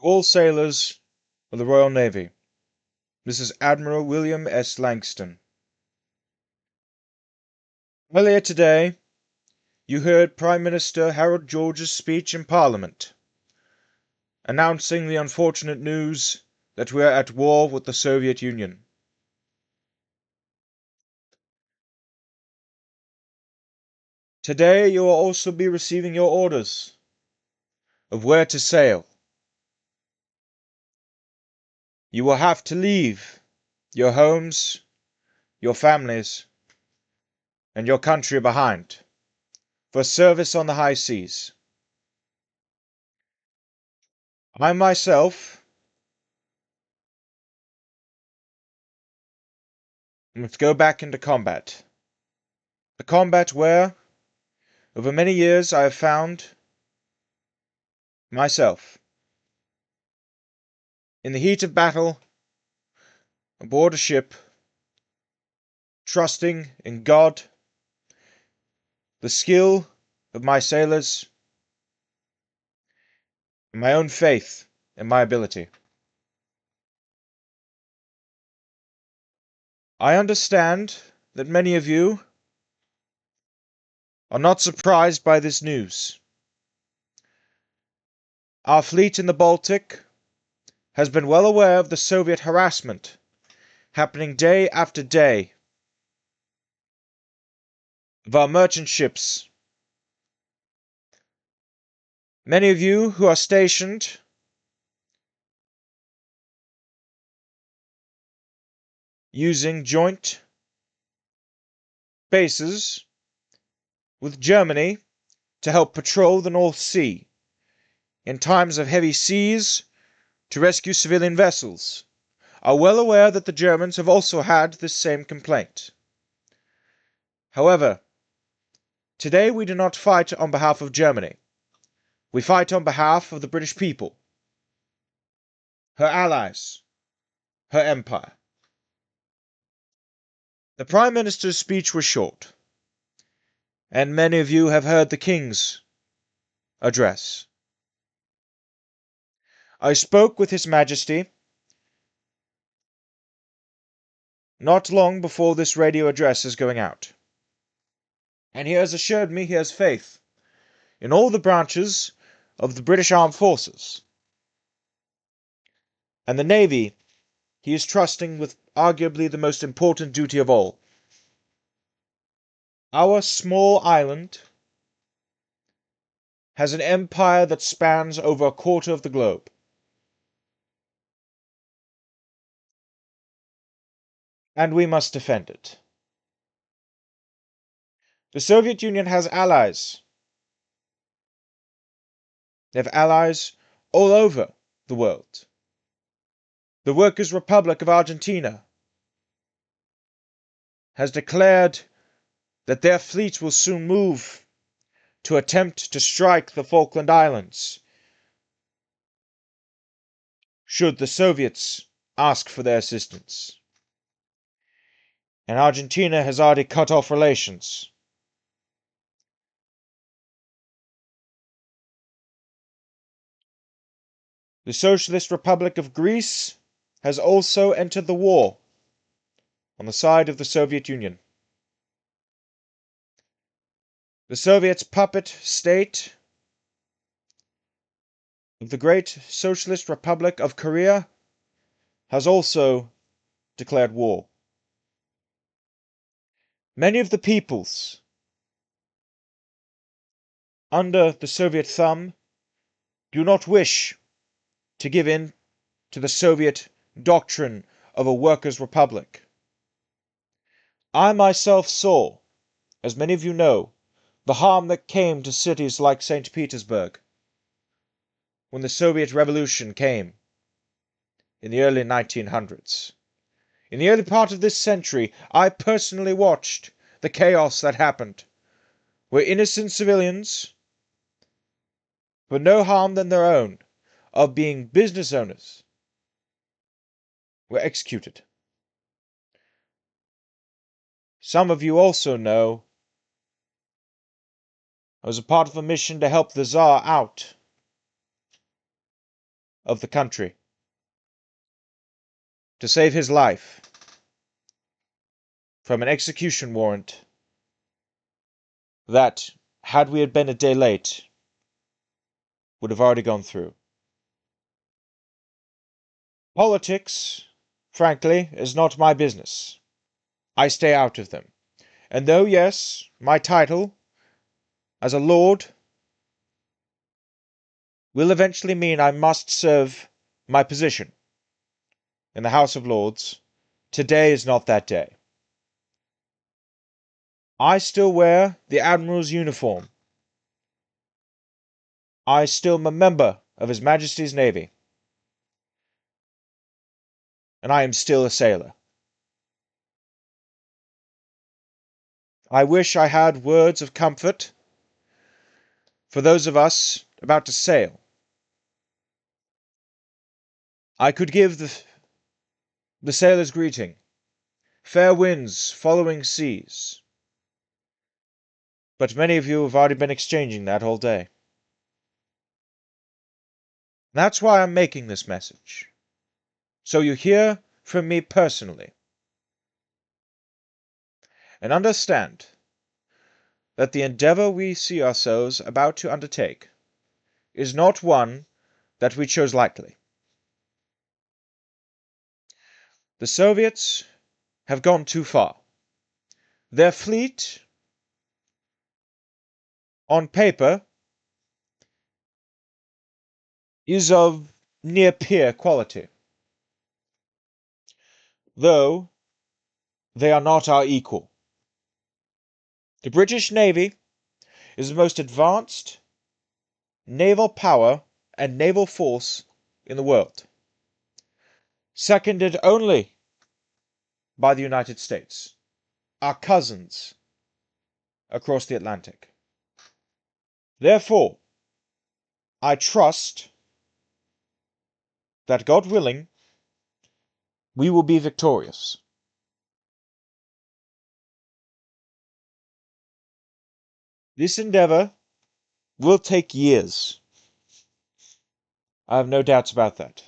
All sailors of the Royal Navy, this is Admiral William S. Langston. Earlier today, you heard Prime Minister Harold George's speech in Parliament, announcing the unfortunate news that we are at war with the Soviet Union. Today, you will also be receiving your orders of where to sail. You will have to leave your homes, your families, and your country behind for service on the high seas. I myself must go back into combat. The combat where, over many years, I have found myself in the heat of battle aboard a ship, trusting in God, the skill of my sailors, and my own faith in my ability. I understand that many of you are not surprised by this news. Our fleet in the Baltic has been well aware of the Soviet harassment happening day after day of our merchant ships. Many of you who are stationed using joint bases with Germany to help patrol the North Sea in times of heavy seas to rescue civilian vessels, are well aware that the Germans have also had this same complaint. However, today we do not fight on behalf of Germany. We fight on behalf of the British people, her allies, her empire. The Prime Minister's speech was short, and many of you have heard the King's address. I spoke with His Majesty not long before this radio address is going out, and he has assured me he has faith in all the branches of the British Armed Forces, and the Navy he is trusting with arguably the most important duty of all. Our small island has an empire that spans over a quarter of the globe. And we must defend it. The Soviet Union has allies. They have allies all over the world. The Workers' Republic of Argentina has declared that their fleet will soon move to attempt to strike the Falkland Islands should the Soviets ask for their assistance. And Argentina has already cut off relations. The Socialist Republic of Greece has also entered the war on the side of the Soviet Union. The Soviets' puppet state of the Great Socialist Republic of Korea has also declared war. Many of the peoples under the Soviet thumb do not wish to give in to the Soviet doctrine of a workers' republic. I myself saw, as many of you know, the harm that came to cities like St. Petersburg when the Soviet Revolution came in the early 1900s. In the early part of this century, I personally watched the chaos that happened, where innocent civilians, for no harm than their own, of being business owners, were executed. Some of you also know I was a part of a mission to help the Tsar out of the country to save his life from an execution warrant that, had we been a day late, would have already gone through. Politics, frankly, is not my business. I stay out of them. And though, yes, my title as a lord will eventually mean I must serve my position in the House of Lords, today is not that day. I still wear the Admiral's uniform. I still am a member of His Majesty's Navy. And I am still a sailor. I wish I had words of comfort for those of us about to sail. I could give the sailor's greeting, fair winds following seas. But many of you have already been exchanging that all day. That's why I'm making this message. So you hear from me personally. And understand that the endeavor we see ourselves about to undertake is not one that we chose lightly. The Soviets have gone too far. Their fleet, on paper, is of near-peer quality, though they are not our equal. The British Navy is the most advanced naval power and naval force in the world, seconded only by the United States, our cousins across the Atlantic. Therefore, I trust that, God willing, we will be victorious. This endeavor will take years. I have no doubts about that.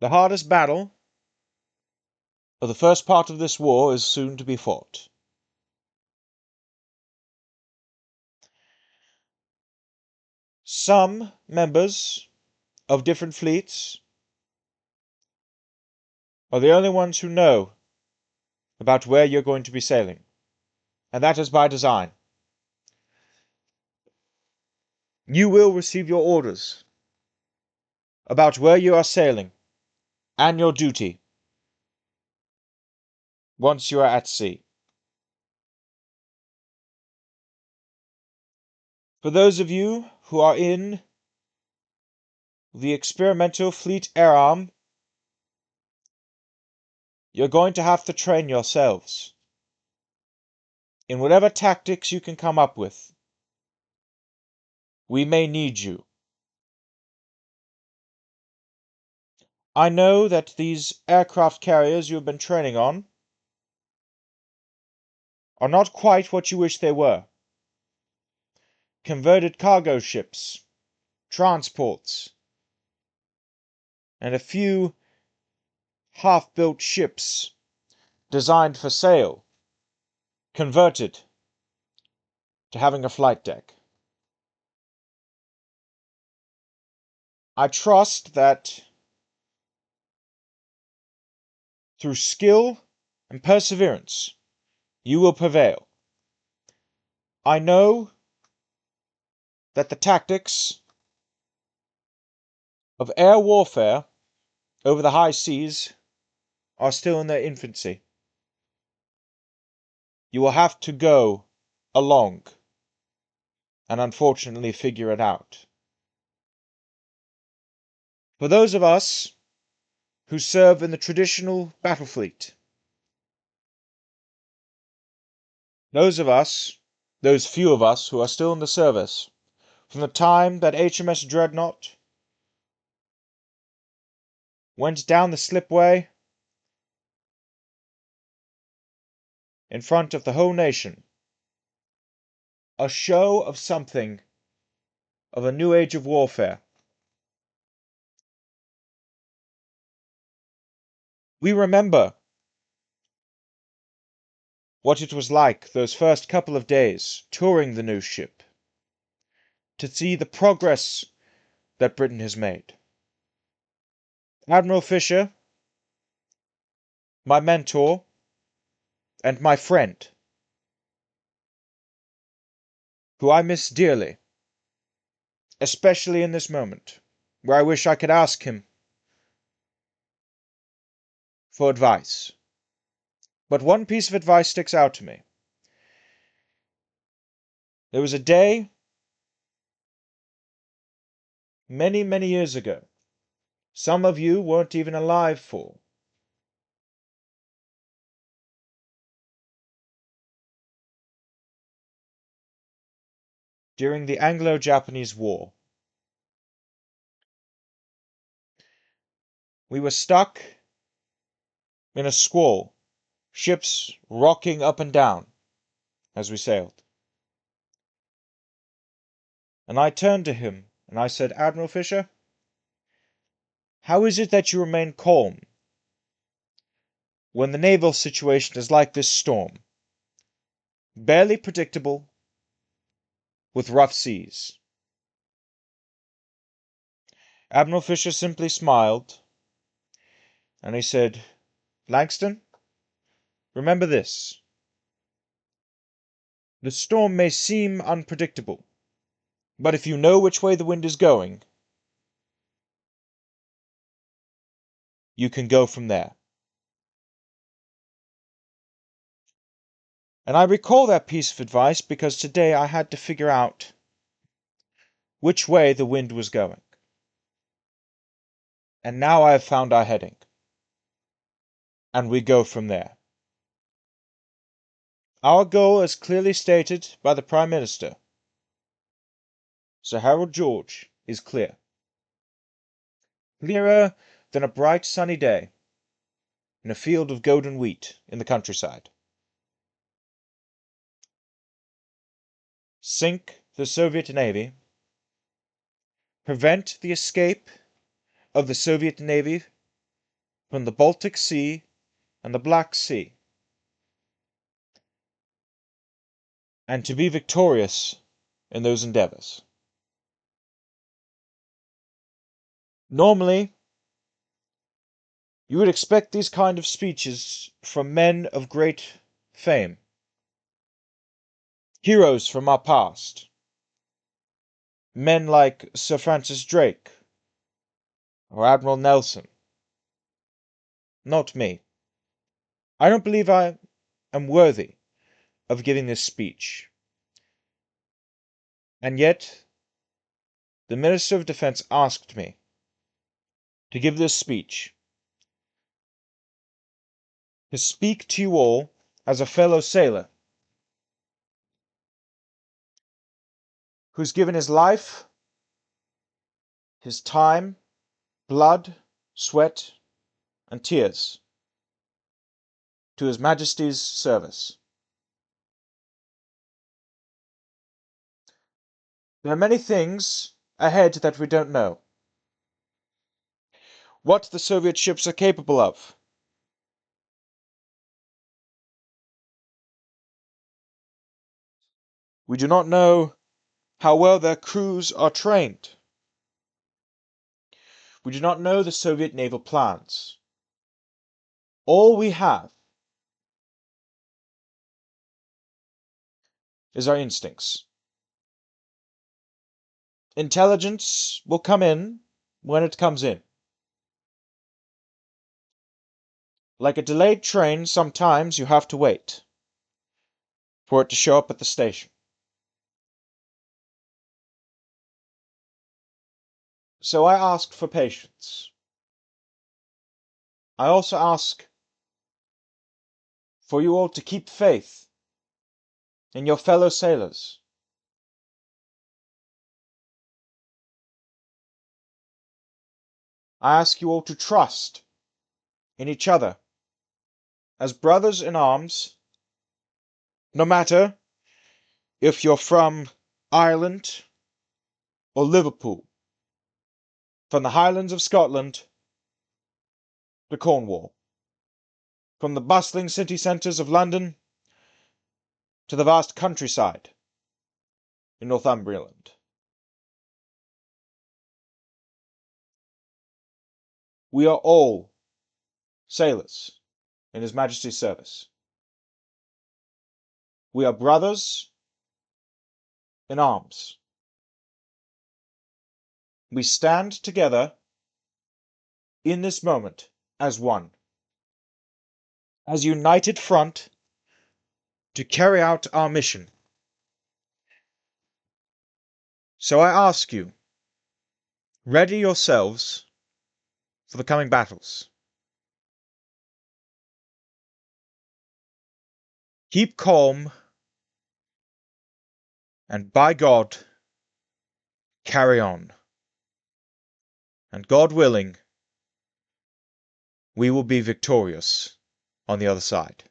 The hardest battle of the first part of this war is soon to be fought. Some members of different fleets are the only ones who know about where you're going to be sailing, and that is by design. You will receive your orders about where you are sailing and your duty once you are at sea. For those of you who are in the experimental fleet air arm, you're going to have to train yourselves in whatever tactics you can come up with. We may need you. I know that these aircraft carriers you have been training on are not quite what you wish they were. Converted cargo ships, transports, and a few half-built ships designed for sail, converted to having a flight deck. I trust that through skill and perseverance, you will prevail. I know that the tactics of air warfare over the high seas are still in their infancy. You will have to go along and unfortunately figure it out. For those of us who serve in the traditional battle fleet, those few of us who are still in the service, from the time that HMS Dreadnought went down the slipway in front of the whole nation, a show of something of a new age of warfare, We remember what it was like those first couple of days touring the new ship, to see the progress that Britain has made. Admiral Fisher, my mentor and my friend, who I miss dearly, especially in this moment, where I wish I could ask him for advice. But one piece of advice sticks out to me. There was a day, many, many years ago, some of you weren't even alive for, during the Anglo-Japanese War. We were stuck in a squall, ships rocking up and down as we sailed. And I turned to him and I said, Admiral Fisher, how is it that you remain calm when the naval situation is like this storm, barely predictable, with rough seas? Admiral Fisher simply smiled and he said, Langston, remember this. The storm may seem unpredictable, but if you know which way the wind is going, you can go from there. And I recall that piece of advice because today I had to figure out which way the wind was going. And now I have found our heading. And we go from there. Our goal, as clearly stated by the Prime Minister, Sir Harold George, is clear. Clearer than a bright sunny day in a field of golden wheat in the countryside. Sink the Soviet Navy, prevent the escape of the Soviet Navy from the Baltic Sea and the Black Sea, and to be victorious in those endeavors. Normally, you would expect these kind of speeches from men of great fame, heroes from our past, men like Sir Francis Drake or Admiral Nelson. Not me. I don't believe I am worthy of giving this speech. And yet, the Minister of Defense asked me to give this speech, to speak to you all as a fellow sailor who's given his life, his time, blood, sweat, and tears to His Majesty's service. There are many things ahead that we don't know. What the Soviet ships are capable of. We do not know how well their crews are trained. We do not know the Soviet naval plans. All we have is our instincts. Intelligence will come in when it comes in. Like a delayed train, sometimes you have to wait for it to show up at the station. So I asked for patience. I also ask for you all to keep faith in your fellow sailors. I ask you all to trust in each other as brothers in arms, no matter if you're from Ireland or Liverpool, from the Highlands of Scotland to Cornwall. from the bustling city centres of London to the vast countryside in Northumberland. We are all sailors in His Majesty's service. We are brothers in arms. We stand together in this moment as one, as united front to carry out our mission. So I ask you, ready yourselves for the coming battles. Keep calm, and by God, carry on. And God willing, we will be victorious on the other side.